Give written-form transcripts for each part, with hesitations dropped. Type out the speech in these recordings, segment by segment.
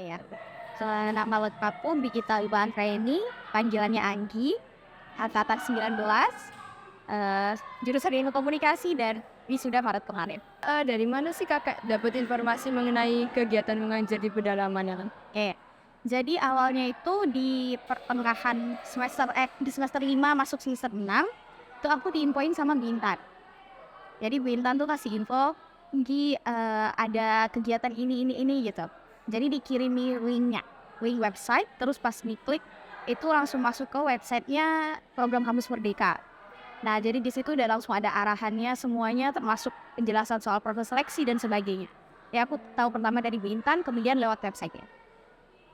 ya. Nama lengkapku Bigita Iwan Raini, panggilannya Anggi, angkatan 19, jurusan Ilmu Komunikasi dan wisuda Maret kemarin. Dari mana sih kakak dapat informasi mengenai kegiatan mengajar di pedalaman ya kan? Oke. Jadi awalnya itu di pertengahan di semester 5 masuk semester 6, itu aku diinfoin sama Bintan. Jadi Bintan tuh kasih info, Nggi ada kegiatan ini gitu. Jadi dikirimi link website, terus pas diklik itu langsung masuk ke websitenya program Kampus Merdeka. Nah, jadi di situ udah langsung ada arahannya semuanya, termasuk penjelasan soal proses seleksi dan sebagainya. Ya aku tahu pertama dari Bintan, kemudian lewat websitenya.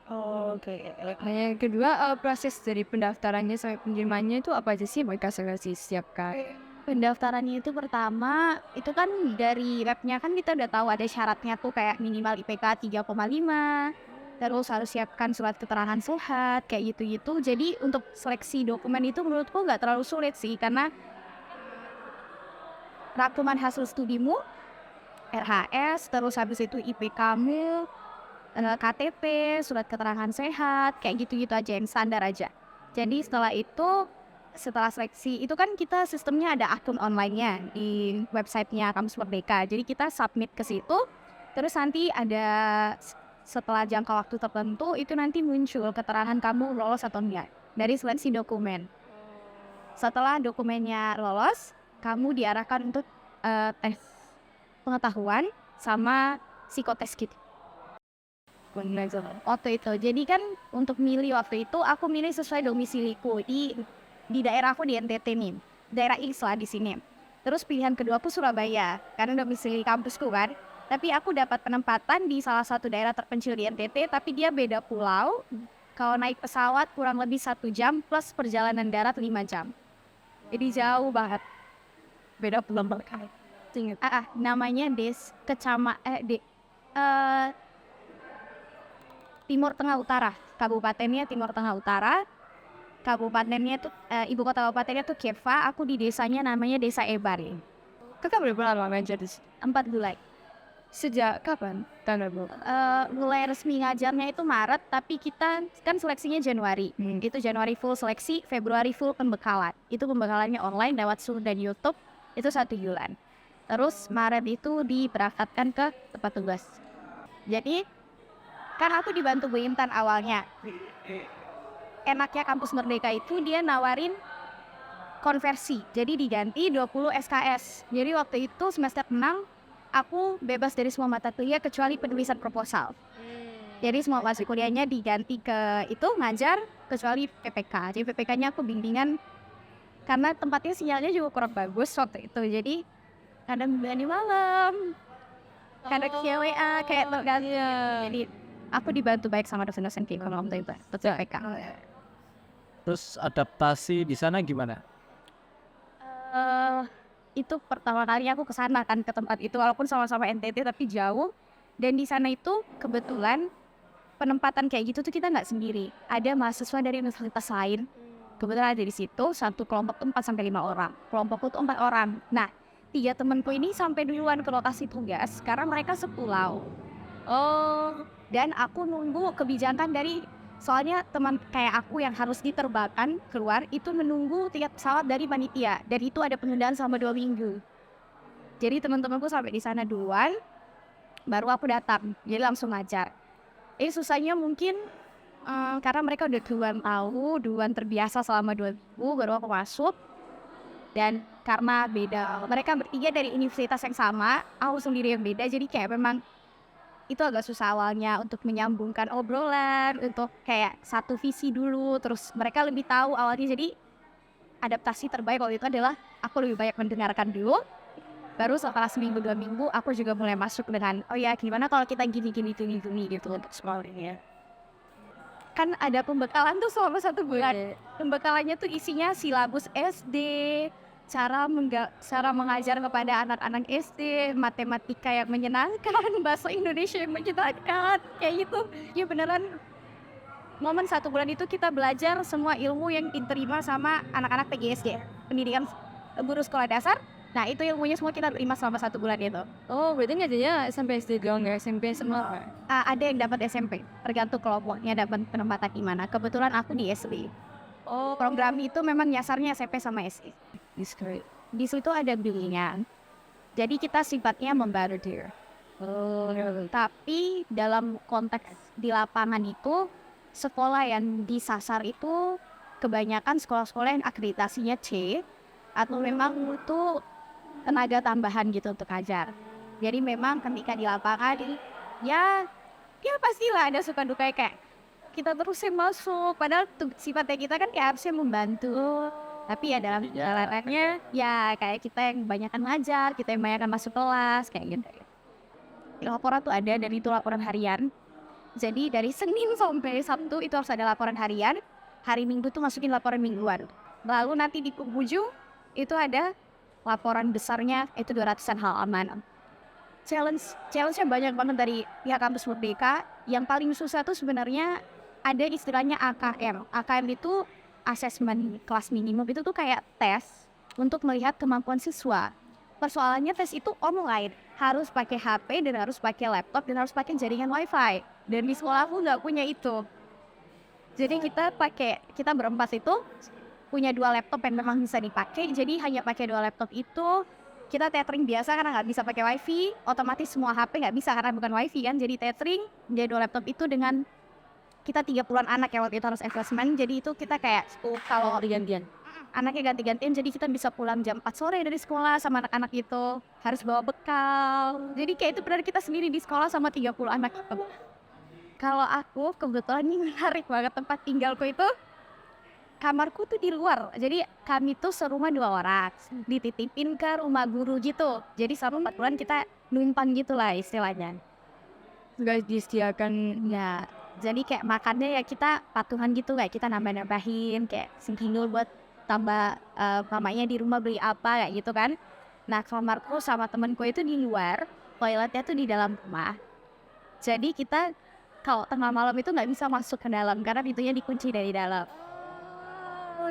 Oke. Yang kedua, proses dari pendaftarannya sampai pengirimannya itu apa aja sih mereka seleksi setiap kali? Pendaftarannya itu pertama, itu kan dari webnya kan kita udah tahu ada syaratnya tuh kayak minimal IPK 3,5, terus harus siapkan surat keterangan sehat, kayak gitu-gitu. Jadi untuk seleksi dokumen itu menurutku nggak terlalu sulit sih, karena rangkuman hasil studimu, RHS, terus habis itu IPK-mu, KTP, surat keterangan sehat, kayak gitu-gitu aja yang standar aja. Jadi setelah seleksi itu kan kita sistemnya ada akun online-nya di websitenya Kampus Merdeka. Jadi kita submit ke situ, terus nanti ada setelah jangka waktu tertentu itu nanti muncul keterangan kamu lolos atau enggak dari seleksi dokumen. Setelah dokumennya lolos, kamu diarahkan untuk tes pengetahuan sama psikotes gitu. Waktu itu, jadi kan untuk milih waktu itu aku milih sesuai domisiliku di daerah aku di NTT nih, daerah X lah di sini. Terus pilihan kedua aku Surabaya, karena domisili kampusku kan. Tapi aku dapat penempatan di salah satu daerah terpencil di NTT, tapi dia beda pulau. Kalau naik pesawat kurang lebih 1 jam plus perjalanan darat 5 jam. Jadi jauh banget. Beda pulau banget. Namanya Timur Tengah Utara, kabupatennya Timur Tengah Utara. Kabupatennya itu ibu kota kabupatennya tuh Keva. Aku di desanya namanya Desa Ebar. Kakak berapa lama ngajar di sini? 4 bulan. Sejak kapan? Tanda bu. Mulai resmi ngajarnya itu Maret, tapi kita kan seleksinya Januari. Itu Januari full seleksi, Februari full pembekalan. Itu pembekalannya online lewat Zoom dan YouTube. Itu 1 bulan. Terus Maret itu diberangkatkan ke tempat tugas. Jadi kan aku dibantu Bu Intan awalnya. Enaknya Kampus Merdeka itu dia nawarin konversi. Jadi diganti 20 SKS. Jadi waktu itu semester 6 aku bebas dari semua mata kuliah kecuali penulisan proposal. Jadi semua mata kuliahnya diganti ke itu ngajar kecuali PPK. Jadi PPK-nya aku bimbingan karena tempatnya sinyalnya juga kurang bagus waktu itu. Jadi kadang di malam, kadang via WA kayak jadi aku dibantu baik sama dosen-dosen di waktu itu, PPK. Terus adaptasi di sana gimana? Itu pertama kali aku ke sana kan, ke tempat itu walaupun sama-sama NTT tapi jauh. Dan di sana itu kebetulan penempatan kayak gitu tuh kita nggak sendiri. Ada mahasiswa dari universitas lain. Kebetulan ada di situ, satu kelompok tuh 4 sampai 5 orang. Kelompokku tuh 4 orang. Nah, 3 temanku ini sampai duluan ke lokasi tugas karena mereka sepulau. Dan aku nunggu kebijakan dari, soalnya teman kayak aku yang harus diterbangkan keluar itu menunggu tiket pesawat dari panitia, dan itu ada penundaan selama 2 minggu. Jadi teman-temanku sampai di sana duluan, baru aku datang, jadi langsung ngajar. Susahnya mungkin karena mereka udah duluan terbiasa selama 2 minggu, baru aku masuk. Dan karena beda, mereka bertiga dari universitas yang sama, aku sendiri yang beda, jadi kayak memang itu agak susah awalnya untuk menyambungkan obrolan, untuk kayak satu visi dulu, terus mereka lebih tahu awalnya. Jadi adaptasi terbaik waktu itu adalah aku lebih banyak mendengarkan dulu, baru setelah seminggu 2 minggu aku juga mulai masuk dengan oh ya gimana kalau kita gini gitu untuk sekolahnya. Kan ada pembekalan tuh selama 1 bulan. Pembekalannya tuh isinya silabus SD, cara mengajar kepada anak-anak SD, matematika yang menyenangkan, bahasa Indonesia yang menyenangkan, kayak gitu. Ya beneran, momen 1 bulan itu kita belajar semua ilmu yang diterima sama anak-anak PGSD, pendidikan guru sekolah dasar. Nah itu ilmunya semua kita terima selama 1 bulan itu. Oh, berarti ngajarnya sampai SD doang ya, SMP semua. Ada yang dapat SMP, tergantung kelompoknya dapat penempatan di mana. Kebetulan aku di SD. Oh, Program itu memang nyasarnya SMP sama SD. is great. Di situ ada bimbingan. Jadi kita sifatnya membantu dia. Oh, Tapi dalam konteks di lapangan itu, sekolah yang disasar itu kebanyakan sekolah-sekolah yang akreditasinya C atau memang itu tenaga tambahan gitu untuk ajar. Jadi memang ketika di lapangan ya pastilah ada suka duka kayak kita terusnya masuk. Padahal sifatnya kita kan kayak harusnya membantu. Tapi ya dalam jalanannya ya kayak kita yang kebanyakan ngajar, kita yang kebanyakan masuk kelas kayak gitu. Laporan tuh ada dan itu laporan harian. Jadi dari Senin sampai Sabtu itu harus ada laporan harian. Hari Minggu tuh masukin laporan mingguan. Lalu nanti di penghujung itu ada laporan besarnya itu 200-an halaman. Challenge-nya banyak banget dari pihak kampus Merdeka. Yang paling susah tuh sebenarnya ada istilahnya AKM. AKM itu asesmen kelas minimum, itu tuh kayak tes untuk melihat kemampuan siswa. Persoalannya tes itu online, harus pakai HP dan harus pakai laptop dan harus pakai jaringan wifi. Dan di sekolah aku nggak punya itu. Jadi kita berempat itu punya 2 laptop yang memang bisa dipakai. Jadi hanya pakai 2 laptop itu. Kita tethering biasa karena nggak bisa pakai wifi. Otomatis semua HP nggak bisa karena bukan wifi kan. Jadi tethering dia 2 laptop itu dengan kita 30-an anak yang waktu itu harus assessment. Jadi itu kita kayak kalau gantian. anaknya ganti-gantian. Jadi kita bisa pulang jam 4 sore dari sekolah sama anak-anak itu. Harus bawa bekal. Jadi kayak itu benar kita sendiri di sekolah sama 30 anak itu. Kalau aku kebetulan ini menarik banget tempat tinggalku itu. Kamarku tuh di luar, jadi kami tuh serumah 2 orang, dititipin ke rumah guru gitu. Jadi selama 4 bulan kita numpang gitu lah istilahnya. Guys, disediakan Ya, jadi kayak makannya ya kita patungan gitu, kayak kita nambah-nambahin, kayak segini buat tambah mamanya di rumah beli apa kayak gitu kan. Nah kamarku sama temenku itu di luar, toiletnya tuh di dalam rumah. Jadi kita kalau tengah malam itu nggak bisa masuk ke dalam karena pintunya dikunci dari dalam.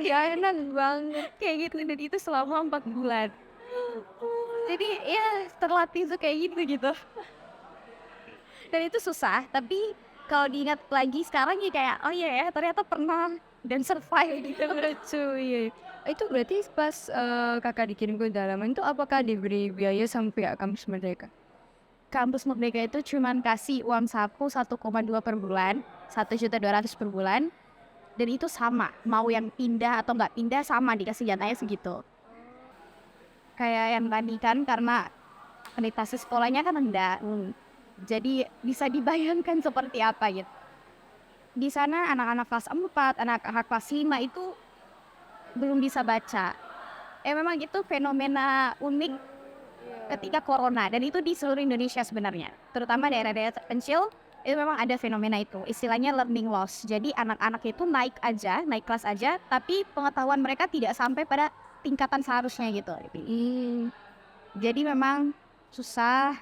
ya enak banget. Kayak gitu dan itu selama 4 bulan. Jadi ya terlatih tuh kayak gitu. Dan itu susah, tapi kalau diingat lagi sekarang ya kayak oh iya ya ternyata pernah dan survive gitu. Cuy, itu berarti pas kakak dikirim ke dalaman itu apakah diberi biaya sampai kampus Merdeka? Kampus Merdeka itu cuman kasih uang saku 1,2 per bulan, 1.200.000 per bulan. Dan itu sama, mau yang pindah atau nggak pindah sama dikasih jatahnya segitu. Kayak yang tadi kan karena akreditasi sekolahnya kan rendah. Jadi bisa dibayangkan seperti apa gitu. Di sana anak-anak kelas 4, anak-anak kelas 5 itu belum bisa baca. Memang itu fenomena unik ketika corona dan itu di seluruh Indonesia sebenarnya. Terutama daerah-daerah terpencil itu memang ada fenomena itu, istilahnya learning loss. Jadi anak-anak itu naik kelas aja, tapi pengetahuan mereka tidak sampai pada tingkatan seharusnya gitu. Jadi memang susah.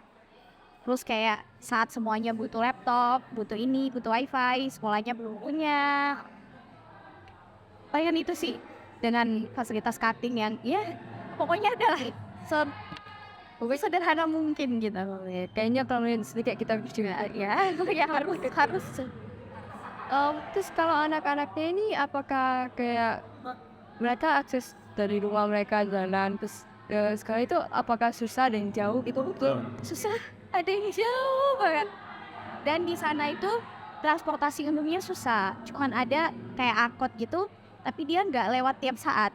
Terus kayak saat semuanya butuh laptop, butuh ini, butuh wifi, sekolahnya belum punya. Palingan itu sih, dengan fasilitas cutting yang ya pokoknya adalah sederhana mungkin gitu. Kayaknya kalau yang sedikit kita juga Ya harus. Terus kalau anak-anaknya ini apakah kayak mereka akses dari rumah mereka jalan terus sekali itu apakah susah dan jauh itu betul? Susah, ada yang jauh banget. Dan di sana itu transportasi umumnya susah, cuman ada kayak angkot gitu, tapi dia nggak lewat tiap saat.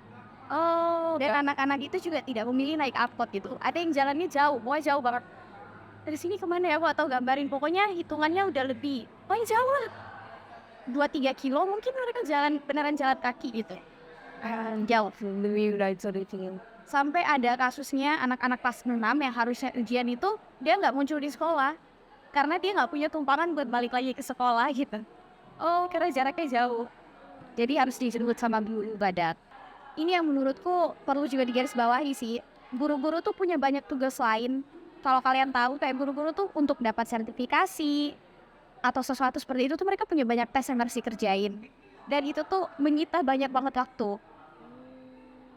Dan anak-anak itu juga tidak memilih naik angkot gitu. Ada yang jalannya jauh, pokoknya jauh banget. Dari sini kemana ya, aku atau gambarin, pokoknya hitungannya udah lebih, pokoknya jauh lah. 2-3 kilo mungkin mereka beneran jalan kaki gitu. Jauh. Lebih udah itu. Sampai ada kasusnya anak-anak kelas 6 yang harusnya ujian itu dia nggak muncul di sekolah karena dia nggak punya tumpangan buat balik lagi ke sekolah gitu. Karena jaraknya jauh. Jadi harus dijemput sama guru badak. Ini yang menurutku perlu juga digarisbawahi sih. Guru-guru tuh punya banyak tugas lain. Kalau kalian tahu kayak guru-guru tuh untuk dapat sertifikasi atau sesuatu seperti itu tuh mereka punya banyak tes yang harus dikerjain. Dan itu tuh menyita banyak banget waktu.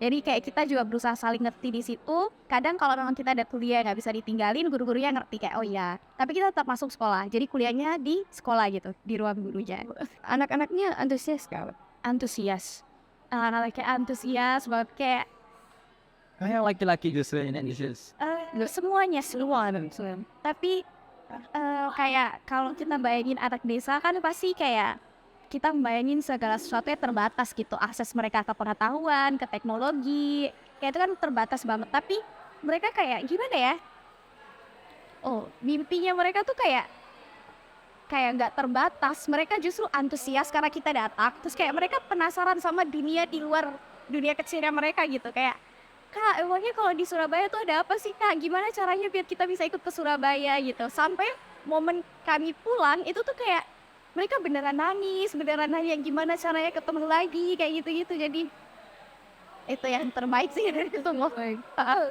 Jadi kayak kita juga berusaha saling ngerti di situ. Kadang kalau memang kita ada kuliah nggak bisa ditinggalin, guru-gurunya ngerti kayak oh ya. Tapi kita tetap masuk sekolah. Jadi kuliahnya di sekolah gitu, di ruang gurunya. Anak-anaknya antusias kak? Antusias. Anak-anak kayak antusias banget kayak Kayak laki-laki justru ini antusias. semuanya semua. Tapi kayak kalau kita bayangin anak desa kan pasti kayak kita membayangin segala sesuatunya terbatas gitu, akses mereka ke pengetahuan, ke teknologi, kayak itu kan terbatas banget. Tapi mereka kayak gimana ya? Oh, mimpinya mereka tuh kayak nggak terbatas. Mereka justru antusias karena kita datang. Terus kayak mereka penasaran sama dunia di luar dunia kecilnya mereka gitu. Kayak, Kak, emangnya kalau di Surabaya tuh ada apa sih, Kak? Gimana caranya biar kita bisa ikut ke Surabaya gitu. Sampai momen kami pulang itu tuh kayak mereka beneran nangis, beneran nanya gimana caranya ketemu lagi, kayak gitu-gitu. Jadi itu yang terbaik sih dari ketemu.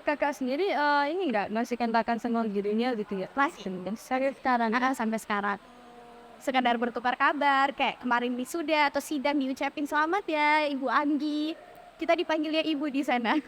Kakak sendiri ini nggak ngasih kentakan sama dirinya gitu ya? Masih sampai sekarang, sampai sekarang. Sekadar bertukar kabar, kayak kemarin wisuda atau sidang diucapin selamat ya Ibu Anggi. Kita dipanggilnya Ibu di sana.